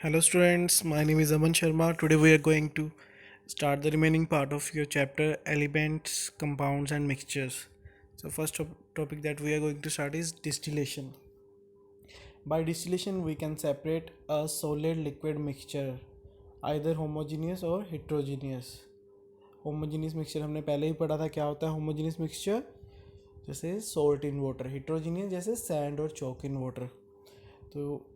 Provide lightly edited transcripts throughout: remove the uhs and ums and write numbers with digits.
Hello students, my name is Aman Sharma. Today we are going to start the remaining part of your chapter elements, compounds and mixtures. So first topic that we are going to start is distillation. By distillation we can separate a solid liquid mixture either homogeneous or heterogeneous. Homogeneous mixture हमने पहले ही पढ़ा था क्या होता है homogeneous mixture, जैसे salt in water. Heterogeneous जैसे sand और चॉक इन वाटर. तो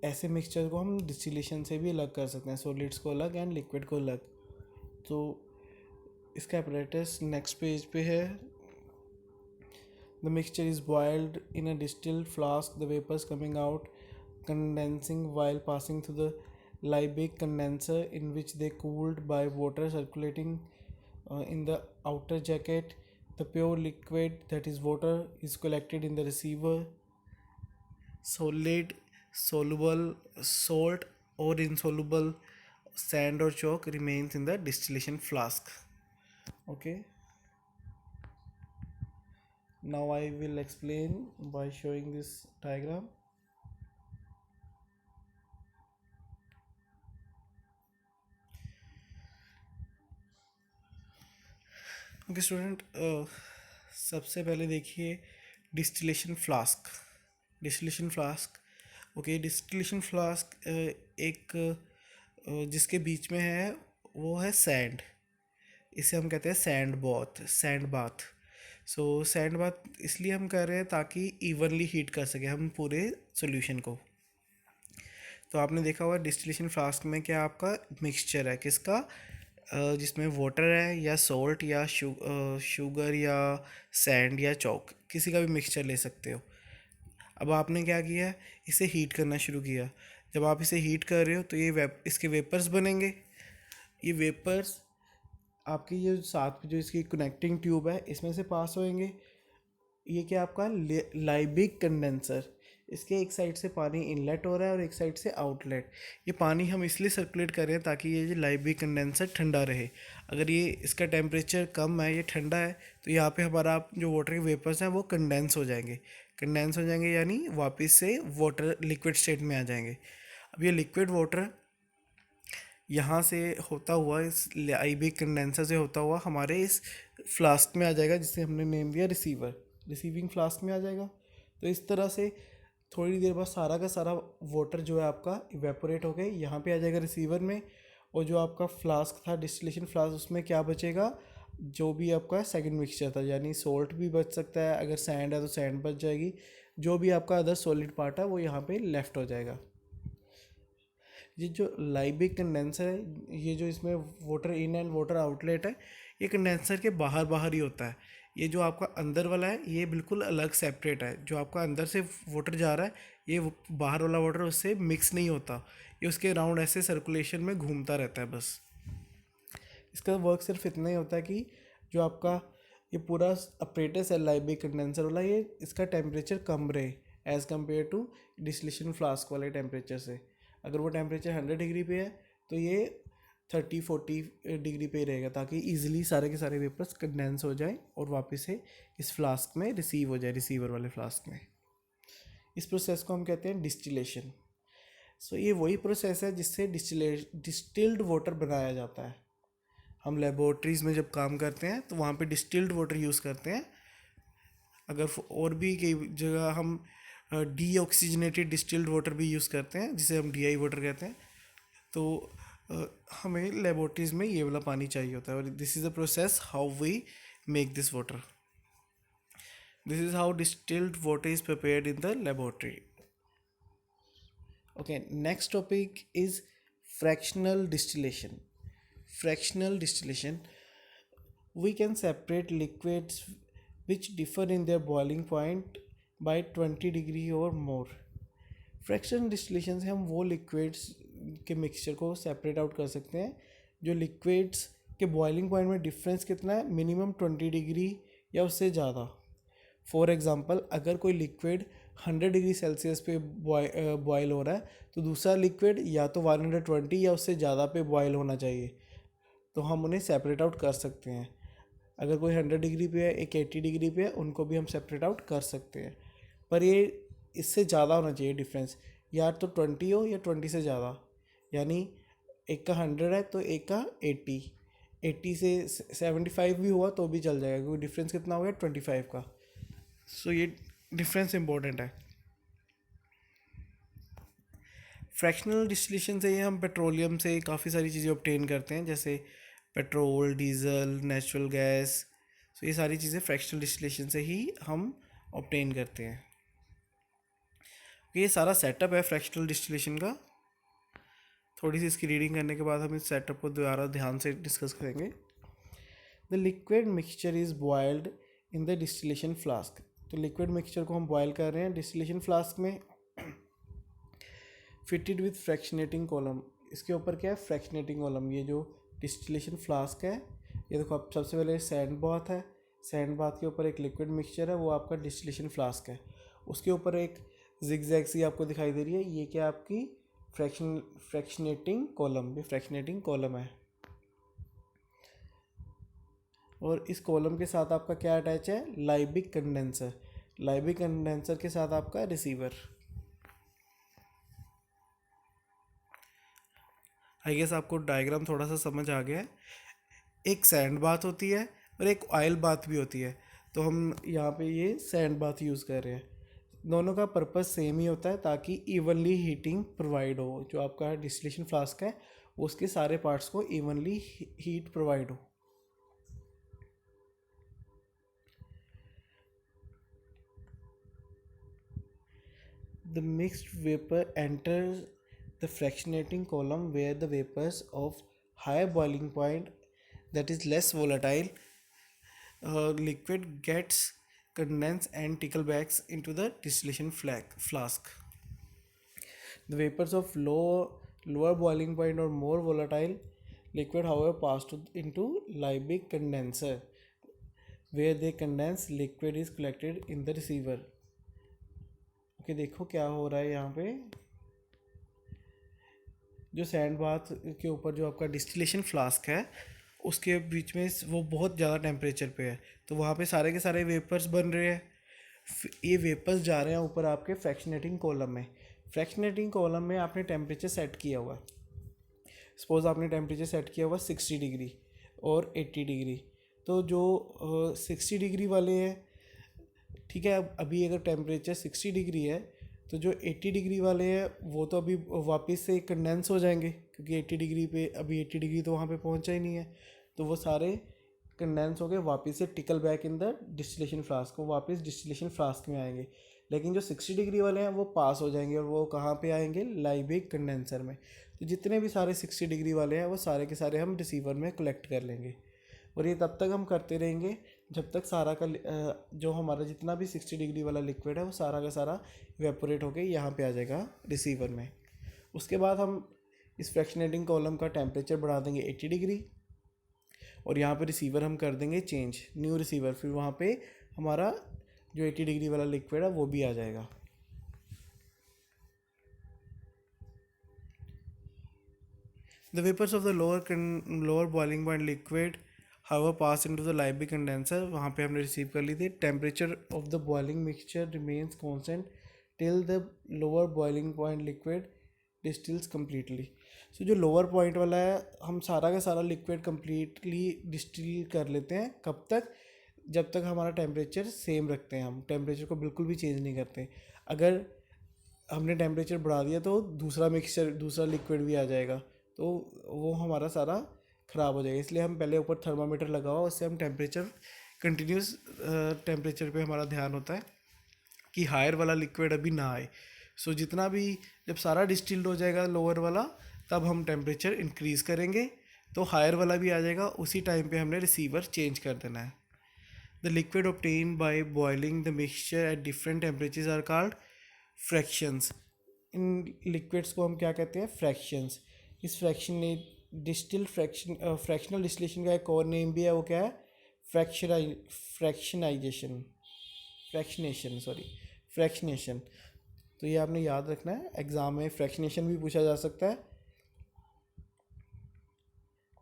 ऐसे मिक्सचर को हम डिस्टिलेशन से भी अलग कर सकते हैं, सॉलिड्स को अलग एंड लिक्विड को अलग. तो इसका apparatus नेक्स्ट पेज पे है. The mixture is boiled in a distilled flask, the vapours coming out condensing while passing through the Liebig condenser in which they cooled by water circulating in the outer jacket. The pure liquid, that is water, is collected in the receiver. Solid soluble salt or insoluble sand or chalk remains in the distillation flask. Okay, now I will explain by showing this diagram. Okay student, सबसे पहले देखिए distillation flask. Distillation flask, okay, distillation flask एक जिसके बीच में है वो है sand. इसे हम कहते हैं सैंड बाथ. सो सैंड बाथ इसलिए हम कर रहे हैं ताकि इवनली हीट कर सके हम पूरे सॉल्यूशन को. तो आपने देखा होगा डिस्टिलेशन फ्लास्क में क्या आपका मिक्सचर है किसका, जिसमें वाटर है या सॉल्ट या शुगर या सैंड या चॉक, किसी का भी मिक्सचर ले सकते हो. अब आपने क्या किया, इसे हीट करना शुरू किया. जब आप इसे हीट कर रहे हो तो ये इसके वेपर्स बनेंगे. ये वेपर्स आपकी ये साथ में जो इसकी कनेक्टिंग ट्यूब है इसमें से पास होएंगे. ये क्या आपका लाइबिक कंडेंसर, इसके एक साइड से पानी इनलेट हो रहा है और एक साइड से आउटलेट. ये पानी हम इसलिए सर्कुलेट कर रहे हैं ताकि ये जो लाइबिक कंडेंसर ठंडा रहे. अगर ये इसका टेम्परेचर कम है, ये ठंडा है, तो यहाँ पे हमारा जो वाटर के वेपर्स हैं वो कंडेंस हो जाएंगे. कंडेंस हो जाएंगे यानी वापस से वाटर लिक्विड स्टेट में आ जाएंगे. अब ये लिक्विड वाटर यहाँ से होता हुआ इस लाइबिक कंडेंसर से होता हुआ हमारे इस फ्लास्क में आ जाएगा जिसे हमने नेम दिया रिसीवर. रिसीविंग फ्लास्क में आ जाएगा. तो इस तरह से थोड़ी देर बाद सारा का सारा वाटर जो है आपका इवेपोरेट हो गए यहाँ पे आ जाएगा रिसीवर में. और जो आपका फ्लास्क था डिस्टिलेशन फ्लास्क उसमें क्या बचेगा, जो भी आपका सेकंड मिक्सचर था, यानी सॉल्ट भी बच सकता है, अगर सैंड है तो सैंड बच जाएगी, जो भी आपका अदर सॉलिड पार्ट है वो यहाँ पे लेफ्ट हो जाएगा. ये जो लाइबिक कंडेंसर है, ये जो इसमें water in and water outlet है, ये कंडेंसर के बाहर बाहर ही होता है. ये जो आपका अंदर वाला है ये बिल्कुल अलग सेपरेट है. जो आपका अंदर से वाटर जा रहा है ये बाहर वाला वाटर उससे मिक्स नहीं होता. ये उसके अराउंड ऐसे सर्कुलेशन में घूमता रहता है बस. इसका वर्क सिर्फ इतना ही होता है कि जो आपका ये पूरा अपरेटस है लाइबिक कंडेंसर वाला, ये इसका टेम्परेचर कम रहे as compare to distillation flask वाले टेम्परेचर से. अगर वो टेम्परेचर 100 डिग्री पे है तो ये 30-40 डिग्री पे ही रहेगा ताकि ईजिली सारे के सारे वेपर्स कंडेंस हो जाए और वापस से इस फ्लास्क में रिसीव हो जाए, रिसीवर वाले फ्लास्क में. इस प्रोसेस को हम कहते हैं डिस्टिलेशन. सो ये वही प्रोसेस है जिससे डिस्टिल्ड वाटर बनाया जाता है. हम लेबोरेटरीज़ में जब काम करते हैं तो वहाँ पे डिस्टिल्ड वाटर यूज़ करते हैं. अगर और भी कई जगह हम डीऑक्सीजनेटेड डिस्टिल्ड वाटर भी यूज़ करते हैं जिसे हम DI वाटर कहते हैं. तो हमें लेबोरेटरीज़ में ये वाला पानी चाहिए होता है. और this is the process how we make this water. This is how distilled water is prepared in the laboratory. Okay, next topic is fractional distillation. Fractional distillation, we can separate liquids which differ in their boiling point by 20 degree or more. Fractional distillation से हम वो liquids के mixture को separate out कर सकते हैं जो liquids के बॉइलिंग पॉइंट में डिफरेंस कितना है, मिनिमम 20 डिग्री या उससे ज़्यादा. फॉर एग्ज़ाम्पल अगर कोई लिक्विड 100 डिग्री सेल्सियस पे बॉयल हो रहा है तो दूसरा लिक्विड या तो 120 या उससे ज़्यादा पे बॉयल होना चाहिए, तो हम उन्हें सेपरेट आउट कर सकते हैं. अगर कोई 100 डिग्री पे है, एक 80 डिग्री पे है, उनको भी हम सेपरेट आउट कर सकते हैं. पर ये इससे ज़्यादा होना चाहिए डिफरेंस, या तो 20 हो या 20 से ज़्यादा. यानी एक का 100 है तो एक का 80, 80 से 75 भी हुआ तो भी चल जाएगा, क्योंकि डिफरेंस कितना हो गया 25 का। सो ये डिफरेंस इंपॉर्टेंट है। फ्रैक्शनल डिस्टिलेशन से ये हम पेट्रोलियम से काफ़ी सारी चीज़ें ऑब्टेन करते हैं, जैसे पेट्रोल, डीजल, नेचुरल गैस। सो ये सारी चीज़ें फ्रैक्शनल डिस्टिलेशन से ही हम ऑब्टेन करते हैं। ये सारा सेटअप है फ्रैक्शनल डिस्टिलेशन का। थोड़ी सी इसकी रीडिंग करने के बाद हम इस सेटअप को दोबारा ध्यान से डिस्कस करेंगे। The liquid mixture is boiled in the distillation flask. तो लिक्विड मिक्सचर को हम बॉयल कर रहे हैं डिस्टिलेशन फ्लास्क में, फिटेड विथ फ्रैक्शनेटिंग कॉलम। इसके ऊपर क्या है, फ्रैक्शनेटिंग कॉलम। ये जो डिस्टिलेशन फ्लास्क है, ये देखो आप सबसे पहले सैंड बाथ है, सैंड बाथ के ऊपर एक लिक्विड मिक्सचर है, वो आपका डिस्टिलेशन फ्लास्क है। उसके ऊपर एक जिगजैग सी आपको दिखाई दे रही है, ये क्या आपकी फ्रैक्शनेटिंग कॉलम, ये फ्रैक्शनेटिंग कॉलम है। और इस कॉलम के साथ आपका क्या अटैच है, लाइबिक कंडेंसर। लाइबिक कंडेंसर के साथ आपका रिसीवर। आई गेस आपको डायग्राम थोड़ा सा समझ आ गया है। एक सैंड बाथ होती है और एक ऑयल बाथ भी होती है, तो हम यहाँ पे ये सैंड बाथ यूज़ कर रहे हैं। दोनों का पर्पस सेम ही होता है, ताकि इवनली हीटिंग प्रोवाइड हो। जो आपका डिस्टिलेशन फ्लास्क है उसके सारे पार्ट्स को इवनली हीट प्रोवाइड हो। The mixed vapor enters the fractionating column where the vapors of higher boiling point, that is less volatile liquid, gets condensed and trickle back into the distillation flask. The vapors of lower boiling point or more volatile liquid, however, pass into Liebig condenser, where the condensed liquid is collected in the receiver. Okay देखो क्या हो रहा है यहाँ पे। जो sand bath के ऊपर जो आपका डिस्टिलेशन फ्लास्क है उसके बीच में वो बहुत ज़्यादा टेम्परेचर पे है, तो वहाँ पे सारे के सारे वेपर्स बन रहे हैं। ये वेपर्स जा रहे हैं ऊपर आपके फ्रैक्शनेटिंग कॉलम में। फ्रैक्शनेटिंग कॉलम में आपने टेम्परेचर सेट किया हुआ, सपोज आपने टेम्परेचर सेट किया हुआ 60 डिग्री और 80 डिग्री। तो जो 60 डिग्री वाले हैं, ठीक है, अभी अगर टेम्परेचर 60 डिग्री है तो जो 80 डिग्री वाले हैं वो तो अभी वापस से कंडेंस हो जाएंगे, क्योंकि 80 डिग्री पे अभी 80 डिग्री तो वहाँ पे पहुँचा ही नहीं है, तो वो सारे कंडेंस हो गए, वापस से tackle back in the distillation flask, वो वापस डिस्टिलेशन फ्लास्क में आएंगे। लेकिन जो 60 डिग्री वाले हैं वो पास हो जाएंगे और वो कहाँ पे आएंगे, लाइबिक कंडेंसर में। तो जितने भी सारे 60 डिग्री वाले हैं वो सारे के सारे हम रिसीवर में कलेक्ट कर लेंगे, और ये तब तक हम करते रहेंगे जब तक सारा का जो हमारा जितना भी 60 डिग्री वाला लिक्विड है वो सारा का सारा इवेपोरेट होके यहाँ पे आ जाएगा रिसीवर में। उसके बाद हम इस फ्रैक्शनेटिंग कॉलम का टेम्परेचर बढ़ा देंगे 80 डिग्री, और यहाँ पे रिसीवर हम कर देंगे चेंज, न्यू रिसीवर, फिर वहाँ पे हमारा जो 80 डिग्री वाला लिक्विड है वो भी आ जाएगा। The vapors of the lower boiling point liquid however pass into the Liebig condenser, वहाँ पे हमने रिसीव कर ली थी। Temperature of the boiling mixture remains constant till the lower boiling point liquid distills completely. So जो lower point वाला है हम सारा का सारा liquid completely डिस्टिल कर लेते हैं। कब तक, जब तक हमारा टेम्परेचर सेम रखते हैं, हम टेम्परेचर को बिल्कुल भी चेंज नहीं करते। अगर हमने टेम्परेचर बढ़ा दिया तो दूसरा मिक्सचर, दूसरा लिक्विड भी आ जाएगा, तो वो हमारा सारा ख़राब हो जाएगा। इसलिए हम पहले ऊपर थर्मामीटर लगाओ, उससे हम टेम्परेचर कंटिन्यूस टेम्परेचर पे हमारा ध्यान होता है कि हायर वाला लिक्विड अभी ना आए। सो जितना भी, जब सारा डिस्टिल्ड हो जाएगा लोअर वाला, तब हम टेम्परेचर इंक्रीज़ करेंगे तो हायर वाला भी आ जाएगा। उसी टाइम पे हमने रिसीवर चेंज कर देना है। The liquid obtained by boiling the mixture at different temperatures are called fractions. In liquids को हम क्या कहते हैं, फ्रैक्शंस। इस फ्रैक्शनल डिस्टिलेशन का एक और नेम भी है, वो क्या है, फ्रैक्शनाइजेशन, फ्रैक्शनेशन। तो ये आपने याद रखना है, एग्जाम में फ्रैक्शनेशन भी पूछा जा सकता है।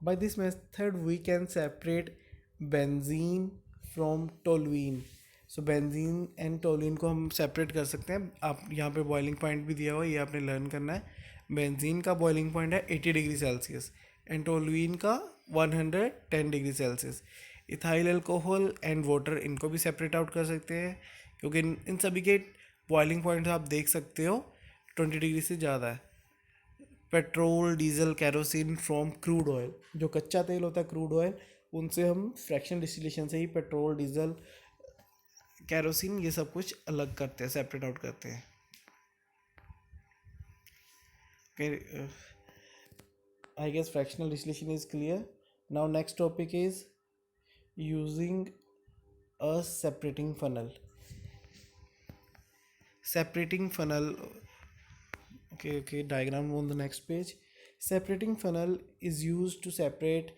By this method we can separate benzene from toluene. So benzene and toluene को हम सेपरेट कर सकते हैं। आप यहाँ पे बॉइलिंग पॉइंट भी दिया हुआ है, ये आपने लर्न करना है। बेंजीन का बॉइलिंग पॉइंट है 80 डिग्री सेल्सियस एंड टोलुइन का 110 degree Celsius. Ethyl alcohol and water, इनको भी सेपरेट आउट कर सकते हैं क्योंकि इन सभी के बॉइलिंग पॉइंट आप देख सकते हो 20 डिग्री से ज़्यादा है। Petrol, diesel, kerosene from crude oil, जो कच्चा तेल होता है क्रूड ऑयल, उनसे हम फ्रैक्शन डिस्टिलेशन से ही पेट्रोल, डीजल, कैरोसिन ये सब कुछ अलग करते हैं, सेपरेट आउट करते हैं। Okay, I guess fractional distillation is clear. Now next topic is using a separating funnel. Separating funnel. Okay, diagram on the next page. Separating funnel is used to separate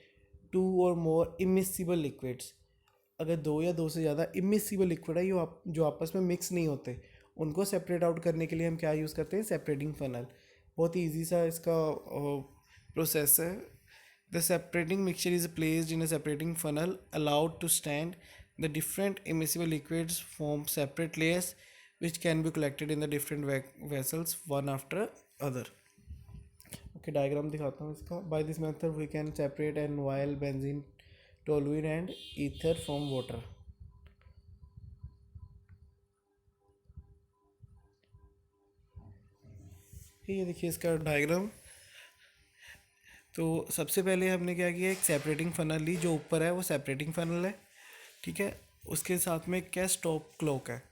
two or more immiscible liquids. अगर दो या दो से ज़्यादा immiscible liquid है जो आपस में मिक्स नहीं होते, उनको सेपरेट आउट करने के लिए हम क्या यूज़ करते हैं? Separating funnel. बहुत ही ईजी सा इसका प्रोसेस है। The separating mixture is placed in a separating funnel allowed to stand the different immiscible liquids form separate layers which can be collected in the different vessels one after other. Okay, diagram दिखाता हूँ इसका. By this method we can separate and oil, benzene, toluene and ether from water. ये देखिए इसका diagram. तो सबसे पहले हमने क्या किया, एक सेपरेटिंग फनल ली, जो ऊपर है वो सेपरेटिंग फनल है, ठीक है। उसके साथ में क्या स्टॉप क्लॉक है,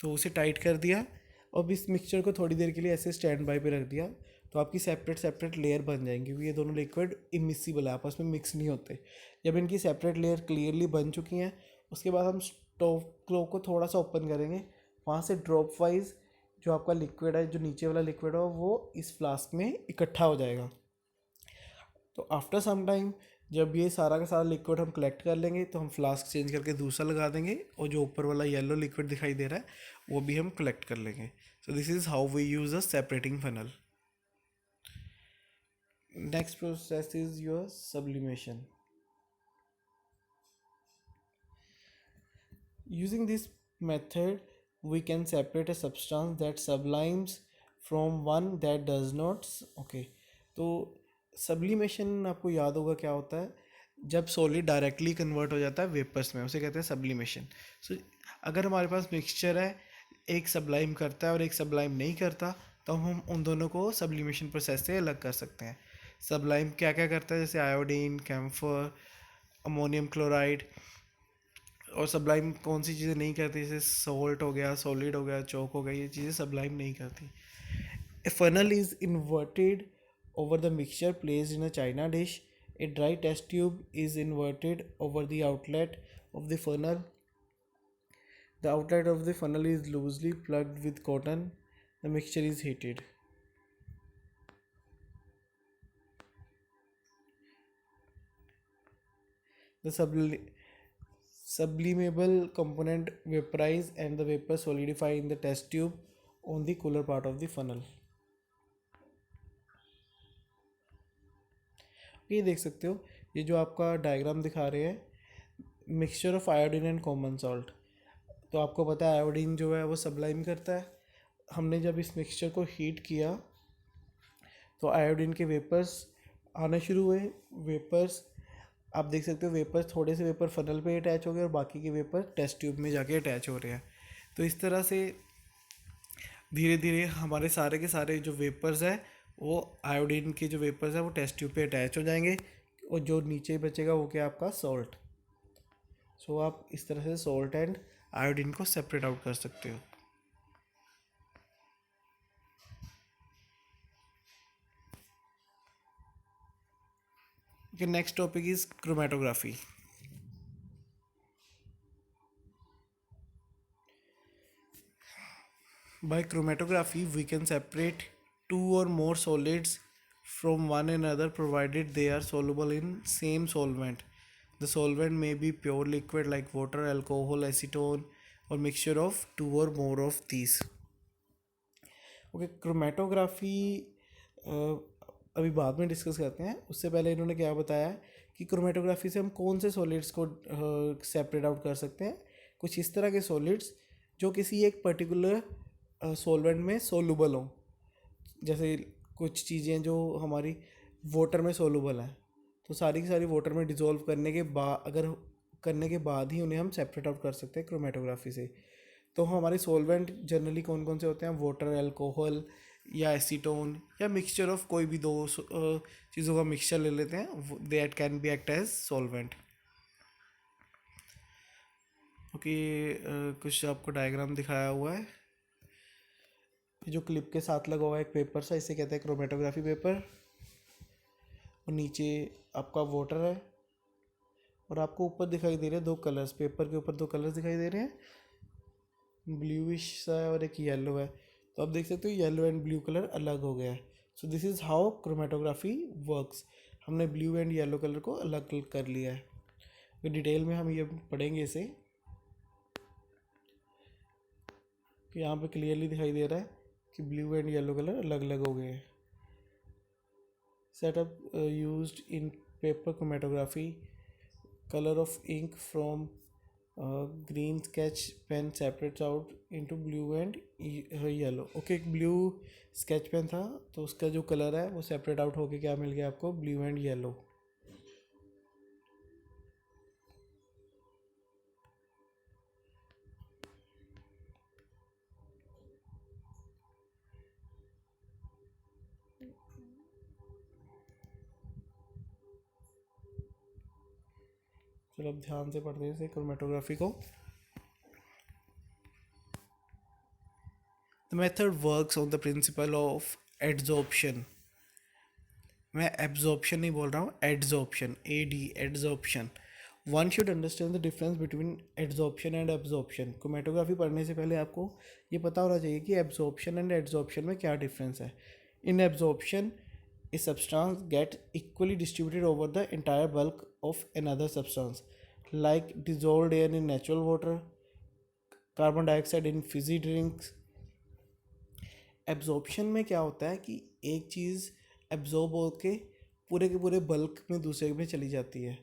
तो उसे टाइट कर दिया। अब इस मिक्सचर को थोड़ी देर के लिए ऐसे स्टैंड बाय पे रख दिया, तो आपकी सेपरेट सेपरेट लेयर बन जाएंगी, क्योंकि ये दोनों लिक्विड इमिसिबल है, आपस में मिक्स नहीं होते। जब इनकी सेपरेट लेयर क्लियरली बन चुकी हैं, उसके बाद हम स्टॉप क्लॉक को थोड़ा सा ओपन करेंगे, वहाँ से ड्रॉप वाइज जो आपका लिक्विड है, जो नीचे वाला लिक्विड है, वो इस फ्लास्क में इकट्ठा हो जाएगा। तो आफ्टर सम टाइम जब ये सारा का सारा लिक्विड हम कलेक्ट कर लेंगे, तो हम फ्लास्क चेंज करके दूसरा लगा देंगे, और जो ऊपर वाला येलो लिक्विड दिखाई दे रहा है वो भी हम कलेक्ट कर लेंगे। So this is how we use a separating funnel. Next process is your sublimation. Using this method we can separate a substance that sublimes from one that does not. Okay, तो sublimation आपको याद होगा क्या होता है, जब solid directly convert हो जाता है वेपर्स में, उसे कहते हैं सब्लिमेशन। सो अगर हमारे पास मिक्सचर है, एक सब्लाइम करता है और एक सब्लाइम नहीं करता, तो हम उन दोनों को सब्लिमेशन प्रोसेस से अलग कर सकते हैं। सब्लाइम क्या क्या करता है, जैसे आयोडीन, कैम्फर, अमोनियम क्लोराइड। और सब्लाइम कौन सी चीज़ें नहीं करती, जैसे सॉल्ट हो गया, सॉलिड हो गया, चौक हो गया, ये चीज़ें सब्लाइम नहीं करती। A funnel is inverted over the mixture placed in a china dish. A dry test tube is inverted over the outlet of the funnel. The outlet of the funnel is loosely plugged with cotton. The mixture is heated. The sublimable component vaporize and the vapor solidify in the test tube on the cooler part of the funnel. ये देख सकते हो, ये जो आपका diagram दिखा रहे हैं, mixture of iodine and common salt. तो आपको पता है आयोडीन जो है वो सब्लाइम करता है। हमने जब इस मिक्सचर को हीट किया, तो आयोडीन के वेपर्स आने शुरू हुए। वेपर्स आप देख सकते हो, वेपर्स, थोड़े से वेपर फनल पे अटैच हो गए और बाकी के वेपर टेस्ट ट्यूब में जाके अटैच हो रहे हैं। तो इस तरह से धीरे धीरे हमारे सारे के सारे जो वेपर्स है, वो आयोडीन के जो वेपर्स है वो टेस्ट ट्यूब पे अटैच हो जाएंगे, और जो नीचे बचेगा वो क्या, आपका सॉल्ट। सो आप इस तरह से सॉल्ट एंड आयोडीन को सेपरेट आउट कर सकते हो। Next topic is chromatography. By chromatography, we can separate two or more solids from one another provided they are soluble in same solvent. The solvent may be pure liquid like water, alcohol, acetone, or mixture of two or more of these. Okay, chromatography अभी बाद में discuss करते हैं। उससे पहले इन्होंने क्या बताया कि क्रोमेटोग्राफी से हम कौन से सॉलिड्स को सेपरेट आउट कर सकते हैं। कुछ इस तरह के सॉलिड्स जो किसी एक पर्टिकुलर सॉल्वेंट में सोलूबल हो, जैसे कुछ चीज़ें जो हमारी वाटर में सोलूबल हैं, तो सारी की सारी वाटर में डिज़ोल्व करने के बाद ही उन्हें हम सेपरेट आउट कर सकते हैं क्रोमेटोग्राफी से। तो हमारे सॉल्वेंट जनरली कौन कौन से होते हैं, वाटर, अल्कोहल या एसीटोन या मिक्सचर ऑफ कोई भी दो चीज़ों का मिक्सचर ले लेते हैं, that can be act as solvent. Okay, कुछ आपको डायग्राम दिखाया हुआ है, जो क्लिप के साथ लगा हुआ है एक पेपर सा, इसे कहते हैं क्रोमेटोग्राफी पेपर। और नीचे आपका वाटर है और आपको ऊपर दिखाई दे रहे हैं दो कलर्स, पेपर के ऊपर दो कलर्स दिखाई दे रहे हैं, ब्लूइश सा है और एक येलो है। तो आप देख सकते हो येलो एंड ब्लू कलर अलग हो गया है। सो this is how chromatography works. हमने ब्लू एंड येलो कलर को अलग कर लिया है। तो डिटेल में हम ये पढ़ेंगे इसे। कि यहाँ पे क्लियरली दिखाई दे रहा है कि ब्लू एंड येलो कलर अलग अलग हो गए हैं। Setup used in paper chromatography, color of ink from green sketch pen separates out into blue and yellow। Okay, एक ब्लू स्केच पेन था तो उसका जो कलर है वो सेपरेट आउट होके क्या मिल गया आपको, ब्लू एंड येलो। चलो अब ध्यान से पढ़ते हैं इसे क्रोमेटोग्राफी को। The method works on the principle of adsorption. मैं एब्जॉर्प्शन नहीं बोल रहा हूँ, adsorption, adsorption. One should understand the difference between adsorption and absorption. Chromatography पढ़ने से पहले आपको ये पता होना चाहिए कि एब्जॉर्प्शन एंड एड्जॉर्प्शन में क्या डिफरेंस है। इन absorption a substance get equally distributed over the entire bulk of another substance, like dissolved air in natural water, carbon dioxide in fizzy drinks। Absorption में क्या होता है कि एक चीज़ एब्जॉर्ब होके पूरे के पूरे बल्क में दूसरे में चली जाती है।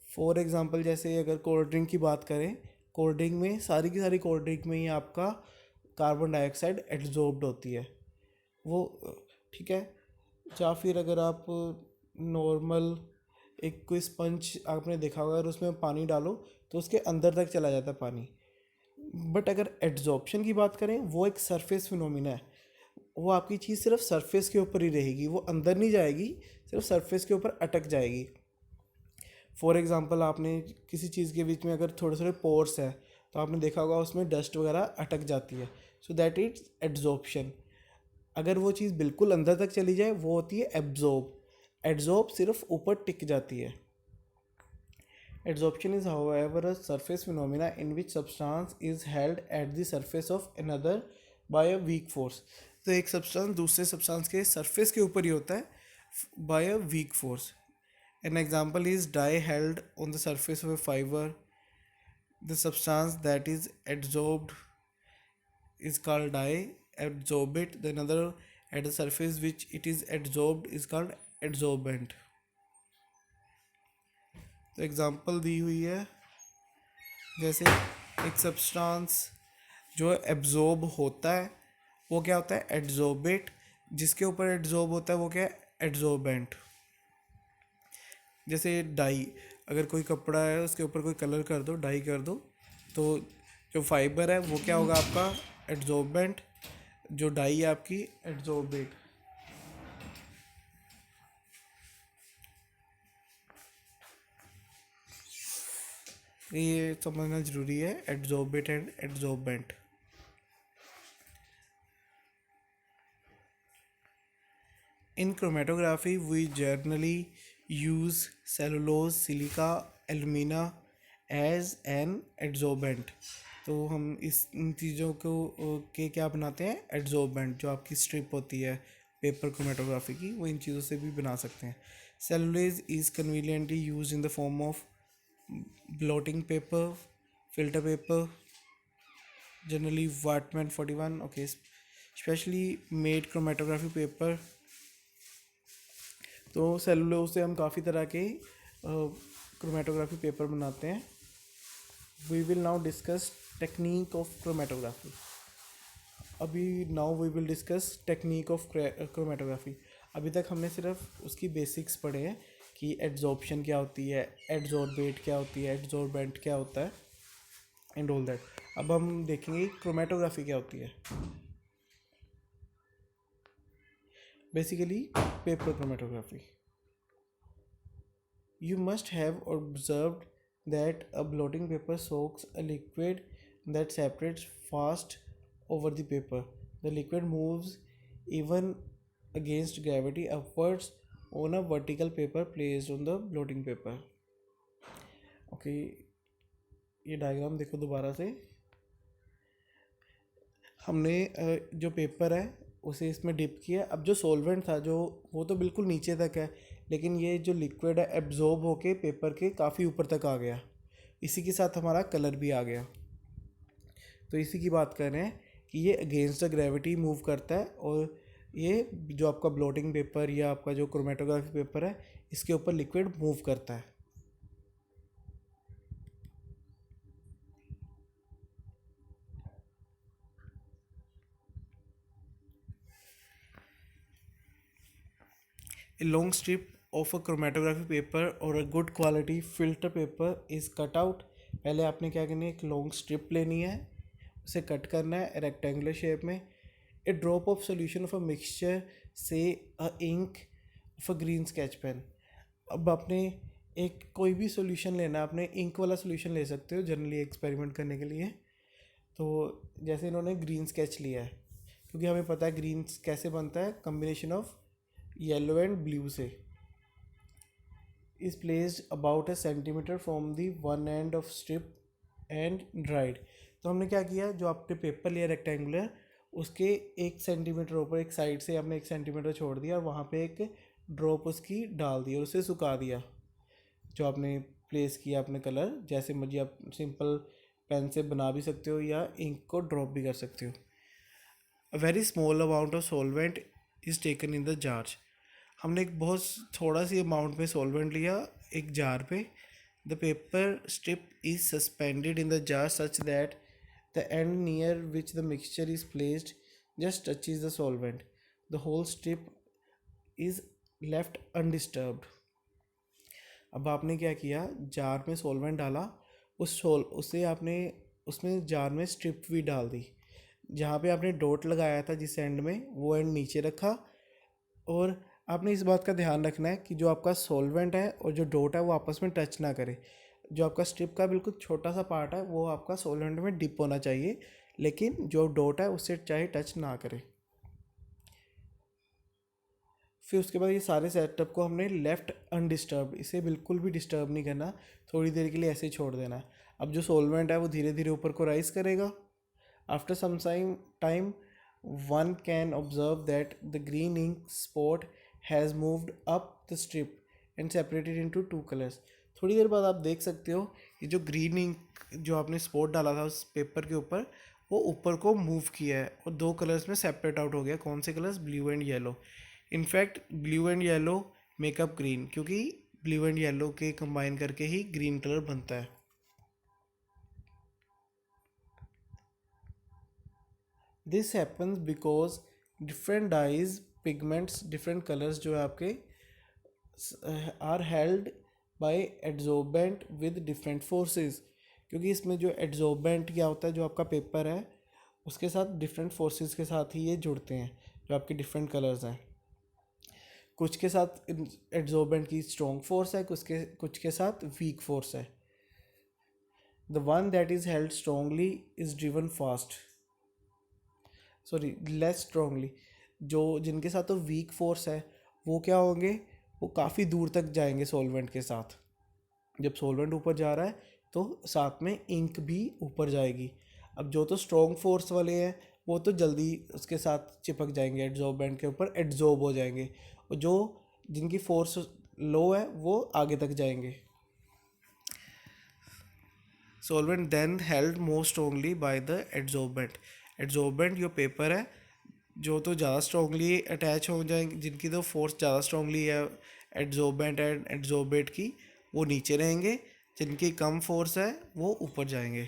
फॉर एग्ज़ाम्पल, जैसे अगर कोल्ड ड्रिंक की बात करें, कोल्ड ड्रिंक में सारी की सारी कोल्ड ड्रिंक में ही आपका कार्बन डाइऑक्साइड एब्जॉर्ब्ड होती है वो, ठीक है। या फिर अगर आप नॉर्मल एक कोई स्पंज आपने देखा होगा, अगर उसमें पानी डालो तो उसके अंदर तक चला जाता है पानी। बट अगर एड्जॉर्प्शन की बात करें, वो एक सरफेस फिनोमिना है। वो आपकी चीज़ सिर्फ सरफेस के ऊपर ही रहेगी, वो अंदर नहीं जाएगी, सिर्फ सरफेस के ऊपर अटक जाएगी। फॉर एग्ज़ाम्पल, आपने किसी चीज़ के बीच में अगर थोड़े थोड़े पोर्स है तो आपने देखा होगा उसमें डस्ट वगैरह अटक जाती है। सो दैट इज़ एड्जॉर्प्शन। अगर वो चीज़ बिल्कुल अंदर तक चली जाए वो होती है एब्जॉर्ब। एड्जॉर्ब सिर्फ ऊपर टिक जाती है। Adsorption is however a surface phenomena in which substance is held at the surface of another by a weak force. तो एक सब्सटेंस दूसरे सब्सटेंस के सरफेस के ऊपर ही होता है by a weak force. An example is dye held on the surface of a fibre. The substance that is adsorbed is called dye, adsorbate. The another at the surface which it is adsorbed is called adsorbent। तो example दी हुई है, जैसे एक substance जो absorb होता है वो क्या होता है, एड्जॉर्बेट। जिसके ऊपर एड्जॉर्ब होता है वो क्या है, एड्जॉर्बेंट। जैसे डाई, अगर कोई कपड़ा है उसके ऊपर कोई कलर कर दो, डाई कर दो, तो जो फाइबर है वो क्या होगा आपका, एड्जॉर्बेंट। जो डाई है आपकी एड्जॉर्बेट। ये समझना जरूरी है, adsorbate and adsorbent. In chromatography we generally use cellulose, silica, alumina as an adsorbent. तो हम इन चीज़ों को के क्या बनाते हैं, एड्जॉर्बेंट। जो आपकी स्ट्रिप होती है पेपर क्रोमेटोग्राफी की, वो इन चीज़ों से भी बना सकते हैं। Cellulose is conveniently use in the form of blotting paper, filter paper, generally Whitman 41। okay, specially made chromatography paper। तो सेलुलोज से हम काफ़ी तरह के क्रोमेटोग्राफी पेपर बनाते हैं। We will now discuss technique of chromatography. अभी now we will discuss technique of chromatography. अभी तक हमने सिर्फ उसकी बेसिक्स पढ़े हैं कि एड्जॉर्प्शन क्या होती है, एड्जॉर्बेट क्या होती है, एड्जॉर्बेंट क्या होता है एंड ऑल दैट। अब हम देखेंगे क्रोमेटोग्राफी क्या होती है। Basically paper chromatography, you must have observed that a blotting paper soaks a liquid that separates fast over the paper. The liquid moves even against gravity upwards on a vertical paper placed on the blotting paper. Okay, ये diagram देखो दोबारा से। हमने जो paper है उसे इसमें dip किया। अब जो सॉल्वेंट था जो वो तो बिल्कुल नीचे तक है, लेकिन ये जो लिक्विड है एब्जॉर्ब होके पेपर के काफ़ी ऊपर तक आ गया। इसी के साथ हमारा कलर भी आ गया। तो इसी की बात कर रहे हैं कि ये अगेंस्ट द ग्रेविटी मूव करता है, और ये जो आपका ब्लोटिंग पेपर या आपका जो क्रोमेटोग्राफी पेपर है इसके ऊपर लिक्विड मूव करता है। A long strip of a chromatography paper or a good quality filter paper is cut out। पहले आपने क्या करनी है, एक लॉन्ग स्ट्रिप लेनी है, उसे कट करना है रेक्टेंगुलर शेप में। A drop of solution of a mixture say a ink of a green sketch pen. अब आपने एक कोई भी सोल्यूशन लेना है, आपने इंक वाला सोल्यूशन ले सकते हो जनरली एक्सपेरिमेंट करने के लिए। तो जैसे इन्होंने ग्रीन स्केच लिया है, क्योंकि हमें पता है ग्रीन कैसे बनता है, combination of yellow and blue से। Is placed about a centimetre from the one end of strip and dried. तो हमने क्या किया, जो आपने पेपर लिया रेक्टेंगुलर उसके 1 सेंटीमीटर ऊपर एक साइड से हमने 1 सेंटीमीटर छोड़ दिया और वहाँ पे एक ड्रॉप उसकी डाल दी और उसे सुखा दिया। जो आपने प्लेस किया अपने कलर, जैसे मर्जी आप सिंपल पेन से बना भी सकते हो या इंक को ड्रॉप भी कर सकते हो। A very small amount of solvent is taken in the jar. हमने एक बहुत थोड़ा सी अमाउंट में सॉल्वेंट लिया एक जार पे। The paper strip is suspended in the jar such that the end near which the mixture is placed just touches the solvent. The whole strip is left undisturbed. अब आपने क्या किया, jar में solvent डाला, उसे आपने उसमें जार में स्ट्रिप भी डाल दी। जहाँ पे आपने डॉट लगाया था जिस एंड में, वो एंड नीचे रखा। और आपने इस बात का ध्यान रखना है कि जो आपका सॉल्वेंट है और जो डॉट है वो आपस में टच ना करे। जो आपका स्ट्रिप का बिल्कुल छोटा सा पार्ट है वो आपका सॉल्वेंट में डिप होना चाहिए, लेकिन जो डॉट है उससे चाहे टच ना करे। फिर उसके बाद ये सारे सेटअप को हमने लेफ़्ट अनडिस्टर्ब, इसे बिल्कुल भी डिस्टर्ब नहीं करना, थोड़ी देर के लिए ऐसे ही छोड़ देना है। अब जो सॉल्वेंट है वो धीरे धीरे ऊपर को राइज करेगा। After some time one can observe that the green ink spot has moved up the strip and separated into two colors। थोड़ी देर बाद आप देख सकते हो ये जो ग्रीन इंक जो आपने स्पॉट डाला था उस पेपर के ऊपर, वो ऊपर को मूव किया है और दो कलर्स में सेपरेट आउट हो गया। कौन से colours, blue and yellow. In fact blue and yellow make up green, क्योंकि ब्लू एंड येलो के कंबाइन करके ही ग्रीन कलर बनता है। This happens because different dyes pigments different colours जो है आपके are held by adsorbent with different forces. क्योंकि इसमें जो एड्जॉर्बेंट क्या होता है, जो आपका पेपर है उसके साथ डिफरेंट फोर्सेस के साथ ही ये जुड़ते हैं, जो आपके डिफरेंट कलर्स हैं। कुछ के साथ एड्जॉर्बेंट की स्ट्रॉन्ग फोर्स है, कुछ के साथ वीक फोर्स है। The one that is held strongly is driven fast, sorry less strongly. जो जिनके साथ तो वीक फोर्स है वो क्या होंगे, वो काफ़ी दूर तक जाएंगे सॉल्वेंट के साथ। जब सॉल्वेंट ऊपर जा रहा है तो साथ में इंक भी ऊपर जाएगी। अब जो तो स्ट्रॉन्ग फोर्स वाले हैं वो तो जल्दी उसके साथ चिपक जाएंगे, एड्जॉर्बेंट के ऊपर एड्जॉर्ब हो जाएंगे, और जो जिनकी फोर्स लो है वो आगे तक जाएंगे। Solvent then held more strongly by the adsorbent. Adsorbent जो पेपर है जो तो ज़्यादा स्ट्रांगली अटैच हो जाएंगे, जिनकी तो फोर्स ज़्यादा स्ट्रांगली है एड्जॉर्बेंट एंड एड्जॉर्बेट की, वो नीचे रहेंगे। जिनकी कम फोर्स है वो ऊपर जाएंगे।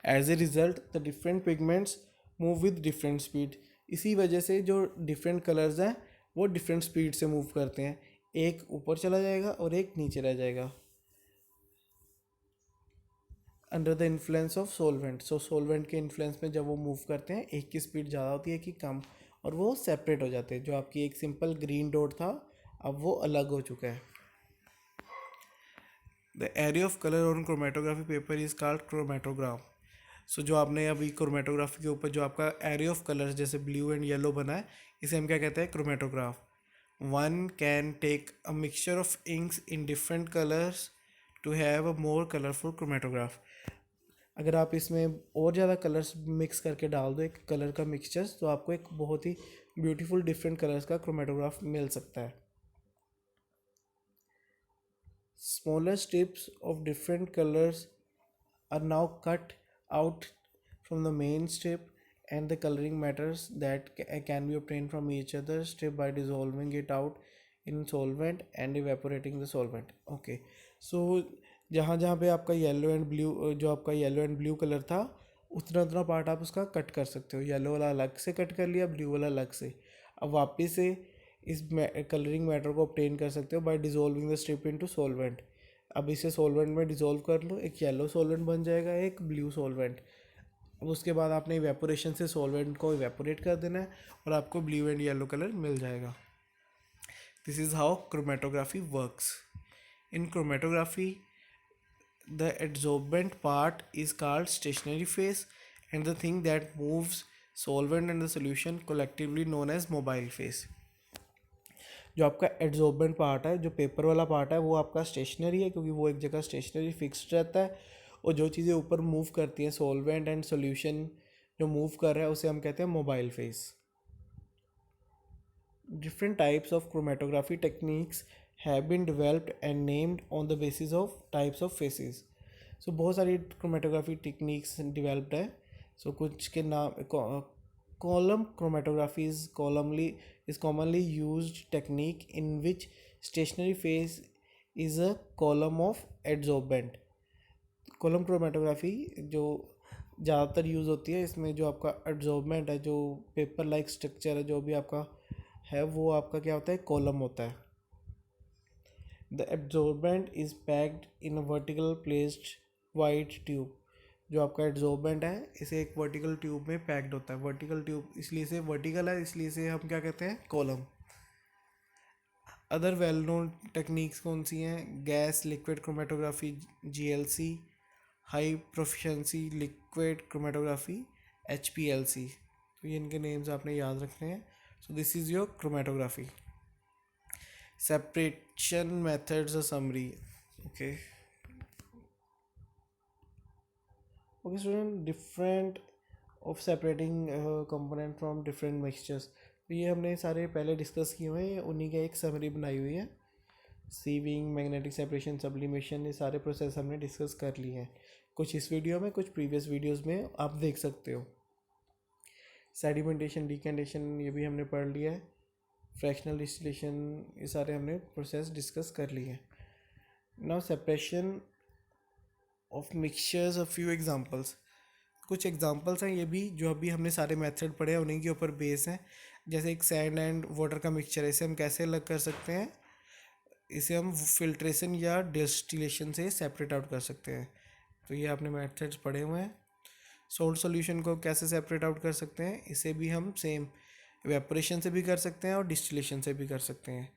As a result the different pigments move with different speed. इसी वजह से जो डिफरेंट कलर्स हैं वो डिफरेंट स्पीड से मूव करते हैं, एक ऊपर चला जाएगा और एक नीचे रह जाएगा। Under the influence of solvent, so solvent के इन्फ्लुएंस में जब वो मूव करते हैं, एक की स्पीड ज़्यादा होती है कि कम, और वो सेपरेट हो जाते हैं। जो आपकी एक सिंपल ग्रीन डॉट था अब वो अलग हो चुका है। The area of colour on chromatography paper is called chromatogram. So जो आपने अभी क्रोमेटोग्राफी के ऊपर जो आपका एरिया ऑफ कलर्स जैसे ब्लू एंड येलो बना है, इसे हम क्या कहते हैं, chromatograph. One can take a mixture of inks in different colours to have a more colourful chromatograph. अगर आप इसमें और ज़्यादा कलर्स मिक्स करके डाल दो एक कलर का मिक्सचर्स, तो आपको एक बहुत ही ब्यूटीफुल डिफरेंट कलर्स का क्रोमेटोग्राफ मिल सकता है। Smaller strips of different colors are now cut out from the main strip, and the coloring matters that can be obtained from each other strip by dissolving it out in solvent and evaporating the solvent. Okay, so जहाँ जहाँ पे आपका yellow and blue, जो आपका yellow and blue colour था, उतना उतना part आप उसका कट कर सकते हो। येलो वाला अलग से कट कर लिया, ब्लू वाला अलग से। अब वापस से इस कलरिंग मैटर को ऑब्टेन कर सकते हो by dissolving the strip into solvent. अब इसे सॉल्वेंट में डिजोल्व कर लो, एक येलो सॉल्वेंट बन जाएगा, एक ब्लू सॉल्वेंट। अब उसके बाद आपने इवेपोरेशन से सॉल्वेंट को इवेपोरेट कर देना है और आपको ब्लू एंड येलो कलर मिल जाएगा। This is how chromatography works. In chromatography the adsorbent part is called stationary phase, and the thing that moves solvent and the solution collectively known as mobile phase. जो आपका adsorbent part है, जो paper वाला part है, वो आपका stationery है क्योंकि वो एक जगह स्टेशनरी फिक्स्ड रहता है, और जो चीज़ें ऊपर मूव करती हैं, सॉल्वेंट एंड सॉल्यूशन जो मूव कर रहा है, उसे हम कहते हैं mobile phase. Different types of chromatography techniques have been developed and named on the basis of types of phases. So बहुत सारी क्रोमेटोग्राफी टेक्निक्स डिवेल्प्ड है। सो कुछ के नाम, column chromatography is commonly used technique in which stationary phase is a column of adsorbent. Column chromatography जो ज़्यादातर use होती है, इसमें जो आपका एड्जॉर्बमेंट है, जो पेपर लाइक स्ट्रक्चर है जो भी आपका है, वो आपका क्या होता है, कॉलम होता है। The absorbent is packed in a vertical placed white tube. जो आपका एब्जॉर्बेंट है, इसे एक वर्टिकल ट्यूब में पैक्ड होता है। वर्टिकल ट्यूब इसलिए से वर्टिकल है, इसलिए से हम क्या कहते हैं, column. Other well known techniques कौन सी हैं, gas liquid chromatography GLC, high proficiency liquid chromatography HPLC। तो ये इनके नेम्स आपने याद रखने हैं। So this is your chromatography. Separation methods or summary. Okay. Okay, student, different of separating component from different mixtures. तो ये हमने सारे पहले डिस्कस किए हुए हैं, उन्हीं का एक समरी बनाई हुई है। सीविंग, मैग्नेटिक सेपरेशन, सब्लिमेशन, ये सारे प्रोसेस हमने डिस्कस कर लिए हैं, कुछ इस वीडियो में, कुछ प्रीवियस वीडियोस में आप देख सकते हो। सेडिमेंटेशन, डिकेंडेशन, ये भी हमने पढ़ लिया है। फ्रैक्शनल डिस्टिलेशन, ये सारे हमने प्रोसेस डिस्कस कर लिए हैं। Now separation of mixtures, a few examples. कुछ एग्जांपल्स हैं ये भी, जो अभी हमने सारे मेथड पढ़े हैं उन्हीं के ऊपर बेस हैं। जैसे एक सैंड एंड वाटर का मिक्सचर है, इसे हम कैसे अलग कर सकते हैं, इसे हम फिल्ट्रेशन या डिस्टिलेशन से सेपरेट आउट कर सकते हैं। तो ये आपने मेथड्स पढ़े हुए हैं। सोल्ट सॉल्यूशन को कैसे सेपरेट आउट कर सकते हैं, इसे भी हम सेम इवेपोरेशन से भी कर सकते हैं और डिस्टिलेशन से भी कर सकते हैं।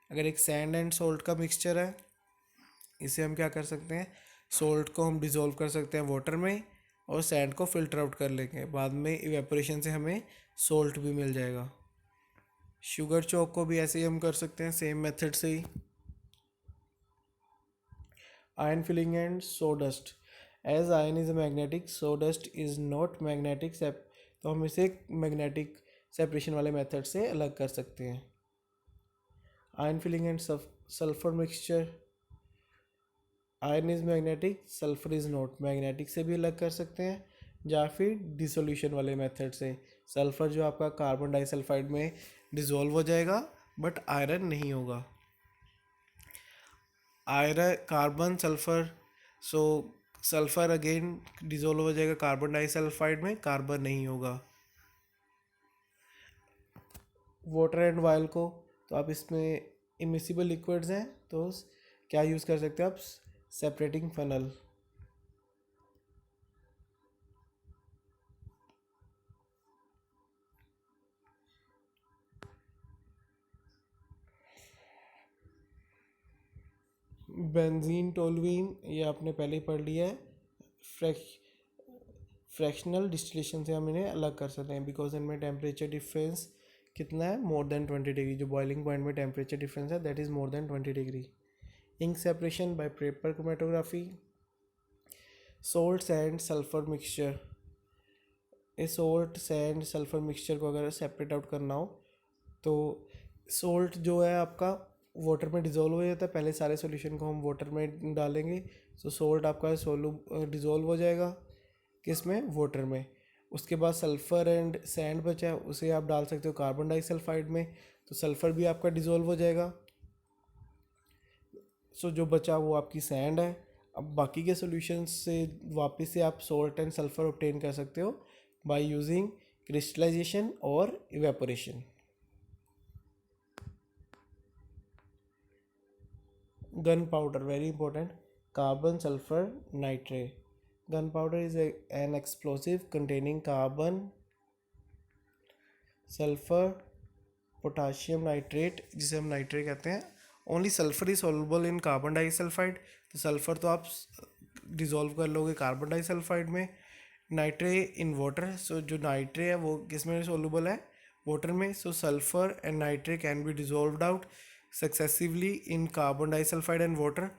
अगर एक सैंड एंड सोल्ट का मिक्सचर है, इसे हम क्या कर सकते हैं, सोल्ट को हम डिज़ोल्व कर सकते हैं वाटर में और सैंड को फिल्टर आउट कर लेंगे, बाद में इवेपोरेशन से हमें सोल्ट भी मिल जाएगा। शुगर चॉक को भी ऐसे ही हम कर सकते हैं, सेम मेथड से ही। Iron filing and sawdust, as iron is magnetic, sawdust is not magnetic, तो हम इसे मैग्नेटिक सेपरेशन वाले मेथड से अलग कर सकते हैं। Iron filing and sulphur mixture, iron is magnetic, sulphur is not, magnetic से भी अलग कर सकते हैं, या फिर डिसोल्यूशन वाले मेथड से। सल्फर जो आपका कार्बन डाइसल्फाइड में डिसॉल्व हो जाएगा बट आयरन नहीं होगा। आयरन, कार्बन, सल्फर, सो सल्फर अगेन डिसॉल्व हो जाएगा कार्बन डाइसल्फाइड में, कार्बन नहीं होगा। वाटर एंड वायल को, तो आप इसमें इमिसिबल लिक्विड्स हैं तो क्या यूज़ कर सकते हो आप, सेपरेटिंग फनल। बेंजीन टोलुइन ये आपने पहले ही पढ़ लिया है। फ्रैक्शनल डिस्टिलेशन से हम इन्हें अलग कर सकते हैं बिकॉज इनमें टेम्परेचर डिफरेंस कितना है, मोर देन 20 डिग्री। जो बॉइलिंग पॉइंट में टेम्परेचर डिफरेंस है that is more than 20 degree. Ink separation by paper chromatography. Salt sand sulphur mixture, इस सोल्ट सैंड सल्फर मिक्सचर को अगर सेपरेट आउट करना हो तो सोल्ट जो है आपका वाटर में डिज़ोल्व हो जाता है। पहले सारे सॉल्यूशन को हम वाटर में डालेंगे तो सोल्ट आपका डिज़ोल्व हो जाएगा किस में, वाटर में। उसके बाद सल्फ़र एंड सैंड बचा है, उसे आप डाल सकते हो कार्बन डाइसल्फाइड में, तो सल्फ़र भी आपका डिज़ोल्व हो जाएगा। सो जो बचा वो आपकी सैंड है। अब बाकी के सॉल्यूशन से वापस से आप सोल्ट एंड सल्फ़र ऑब्टेन कर सकते हो बाय यूजिंग क्रिस्टलाइजेशन और evaporation. Gun powder very important, carbon sulphur nitrate. Gun powder is an explosive containing carbon, sulphur, potassium nitrate जिसे हम नाइट्रेट कहते हैं। Only sulphur is soluble in carbon disulphide, तो sulphur तो आप डिज़ोल्व कर लोगे कार्बन डाइसल्फाइड में। नाइट्रे इन वाटर, सो जो नाइट्रे है वो किस में सॉल्युबल है, वाटर में। So sulphur and nitre can be dissolved out successively in carbon disulphide and water.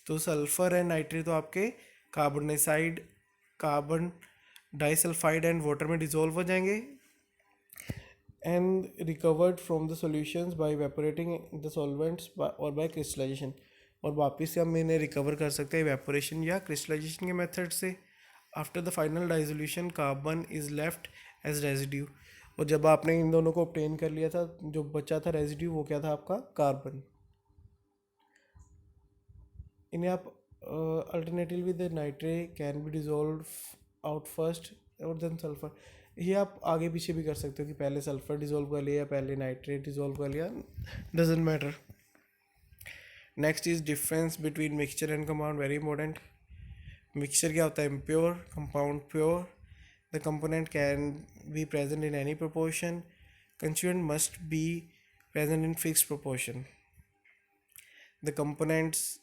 तो सल्फर एंड नाइट्रेट तो आपके कार्बन डाइसल्फाइड एंड वाटर में डिज़ोल्व हो जाएंगे and recovered from the solutions by evaporating the solvents or by crystallization। और वापस से हम इन्हें रिकवर कर सकते हैं evaporation या crystallization के मेथड से। After the final dissolution carbon is left as residue, और जब आपने इन दोनों को obtain कर लिया था जो बचा था रेजिड्यू वो क्या था आपका, कार्बन। इन्हें आप alternatively the nitrate can be dissolve out first और देन सल्फर। ये आप आगे पीछे भी कर सकते हो कि पहले सल्फर डिजोल्व कर लिया, पहले नाइट्रेट डिजोल्व कर लिया, doesn't matter. Next is difference between mixture and compound, very important. Mixture क्या होता है, impure, compound pure. The component can be present in any proportion, constituent must be present in fixed proportion. The components,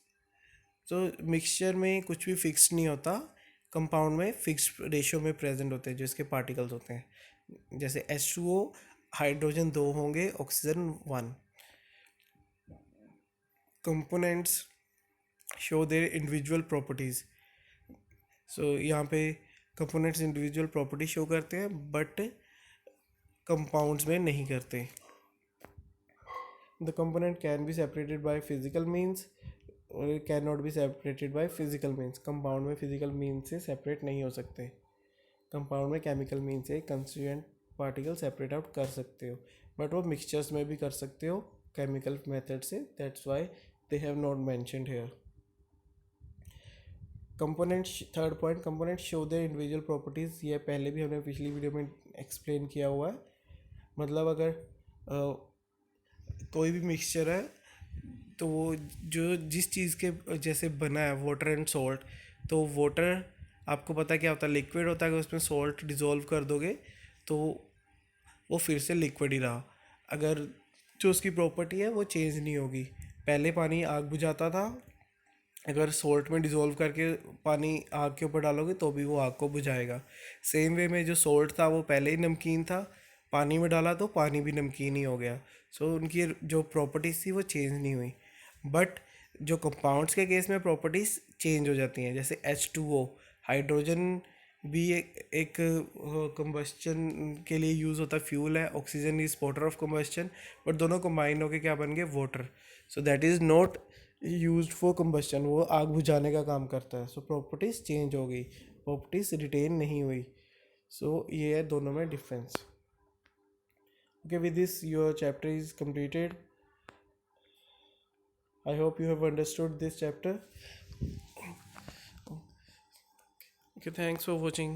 तो mixture में कुछ भी fix नहीं होता, compound में फिक्स रेशियो में प्रेजेंट होते हैं जो इसके पार्टिकल्स होते हैं। जैसे H2O, हाइड्रोजन 2 होंगे, oxygen 1। Components show their individual properties, so यहाँ पे कंपोनेंट्स इंडिविजुअल प्रॉपर्टी शो करते हैं बट कंपाउंड्स में नहीं करते। The component can be separated by physical means और can not be separated by physical means. Compound में फिजिकल मीन्स से सेपरेट नहीं हो सकते, कंपाउंड में केमिकल मीन्स से कंस्टिट्यूएंट पार्टिकल सेपरेट आउट कर सकते हो, बट वो मिक्सचर्स में भी कर सकते हो केमिकल मेथड से, that's why they have not mentioned here. Component, third point, component show their individual properties. ये पहले भी हमने पिछली वीडियो में एक्सप्लेन किया हुआ है। मतलब अगर कोई भी मिक्सचर है तो वो जो जिस चीज़ के जैसे बना है, वाटर एंड सॉल्ट, तो वाटर आपको पता है क्या होता है, लिक्विड होता है। अगर उसमें सॉल्ट डिज़ोल्व कर दोगे तो वो फिर से लिक्विड ही रहा। अगर जो उसकी प्रॉपर्टी है वो चेंज नहीं होगी। पहले पानी आग बुझाता था, अगर सॉल्ट में डिज़ोल्व करके पानी आग के ऊपर डालोगे तो भी वो आग को बुझाएगा। सेम वे में जो सॉल्ट था वो पहले ही नमकीन था, पानी में डाला तो पानी भी नमकीन ही हो गया। सो उनकी जो प्रॉपर्टीज़ थी वो चेंज नहीं हुई। बट जो कंपाउंड्स के केस में प्रॉपर्टीज़ चेंज हो जाती हैं, जैसे H2O, हाइड्रोजन भी एक कंबस्चन के लिए यूज़ होता है, फ्यूल है। Oxygen is water of combustion, but दोनों कंबाइन होकर क्या बन गए, water. So that is not used for combustion, वो आग बुझाने का काम करता है। सो प्रॉपर्टीज़ चेंज हो गई, प्रॉपर्टीज़ रिटेन नहीं हुई। सो ये है दोनों में difference. Okay, with this your chapter is completed. I hope you have understood this chapter. Okay, thanks for watching.